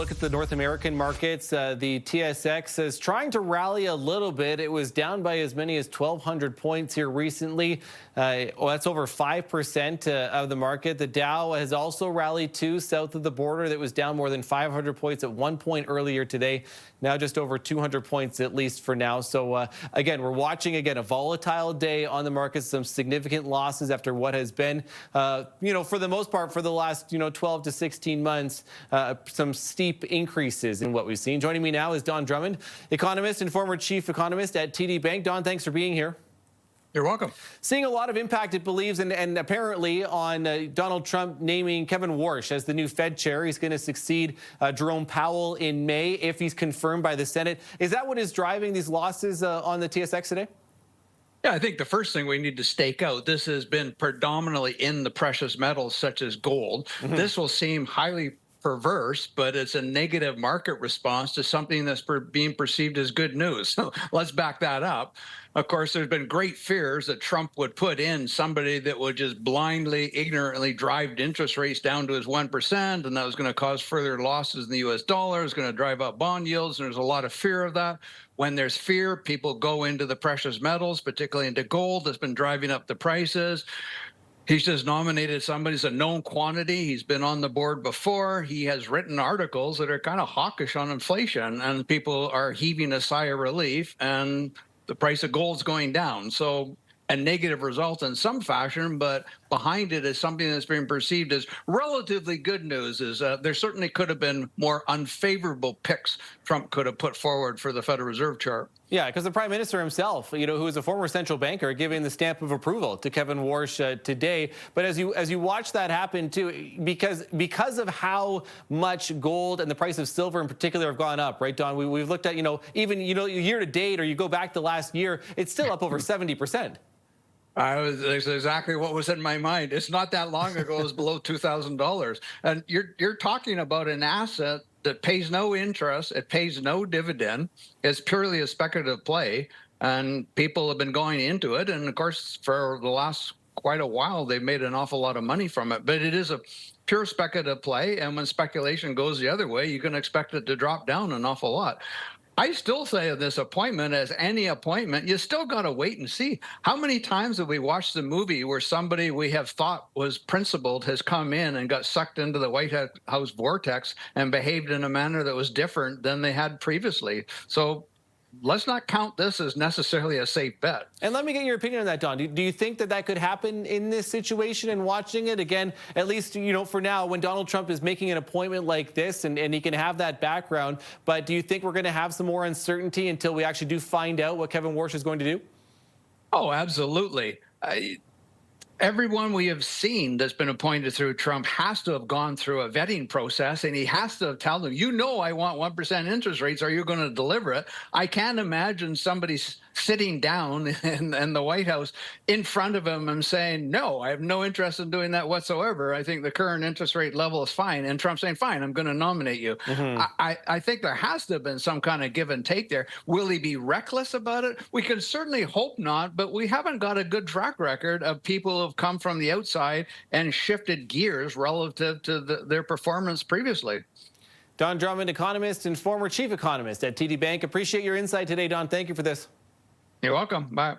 look at the North American markets, the TSX is trying to rally a little bit. It was down by as many as 1,200 points here recently. That's over 5% of the market. The Dow has also rallied too, south of the border. That was down more than 500 points at one point earlier today. Now just over 200 points at least for now. So again, we're watching a volatile day on the markets. Some significant losses after what has been, for the most part, for the last 12 to 16 months, some steep increases in what we've seen. Joining me now is Don Drummond, economist and former chief economist at TD Bank. Don, thanks for being here. You're welcome. Seeing a lot of impact, it believes, and apparently on Donald Trump naming Kevin Warsh as the new Fed chair. He's going to succeed Jerome Powell in May if he's confirmed by the Senate. Is that what is driving these losses on the TSX today? Yeah, I think the first thing we need to stake out, this has been predominantly in the precious metals such as gold. Mm-hmm. This will seem highly perverse, but it's a negative market response to something that's being perceived as good news. So let's back that up. Of course, there's been great fears that Trump would put in somebody that would just blindly, ignorantly drive interest rates down to his 1%, and that was going to cause further losses in the U.S. dollar, is going to drive up bond yields, and there's a lot of fear of that. When there's fear, people go into the precious metals, particularly into gold. That's been driving up the prices. He's just nominated somebody who's a known quantity. He's been on the board before. He has written articles that are kind of hawkish on inflation, and people are heaving a sigh of relief, and the price of gold's going down. So a negative result in some fashion, but behind it is something that's being perceived as relatively good news. There certainly could have been more unfavorable picks Trump could have put forward for the Federal Reserve chart. Yeah, because the Prime Minister himself, who is a former central banker, giving the stamp of approval to Kevin Warsh today. But as you watch that happen too, because of how much gold and the price of silver in particular have gone up, right, Don? We've looked at even year to date, or you go back the last year, it's still up over 70%. That's exactly what was in my mind. It's not that long ago; it was below $2,000, and you're talking about an asset that pays no interest, it pays no dividend. It's purely a speculative play, and people have been going into it. And of course, for the last quite a while, they've made an awful lot of money from it. But it is a pure speculative play, and when speculation goes the other way, you can expect it to drop down an awful lot. I still say of this appointment, as any appointment, you still got to wait and see. How many times have we watched the movie where somebody we have thought was principled has come in and got sucked into the White House vortex and behaved in a manner that was different than they had previously? So let's not count this as necessarily a safe bet. And let me get your opinion on that, Don. Do you think that could happen in this situation? And watching it again, at least, for now, when Donald Trump is making an appointment like this, and he can have that background, but do you think we're going to have some more uncertainty until we actually do find out what Kevin Warsh is going to do? Oh, absolutely. Everyone we have seen that's been appointed through Trump has to have gone through a vetting process, and he has to tell them, I want 1% interest rates. Are you going to deliver it? I can't imagine somebody sitting down in the White House in front of him and saying, no, I have no interest in doing that whatsoever. I think the current interest rate level is fine. And Trump saying, fine, I'm going to nominate you. Mm-hmm. I think there has to have been some kind of give and take there. Will he be reckless about it? We can certainly hope not, but we haven't got a good track record of people who have come from the outside and shifted gears relative to their performance previously. Don Drummond, economist and former chief economist at TD Bank. Appreciate your insight today, Don. Thank you for this. You're welcome. Bye.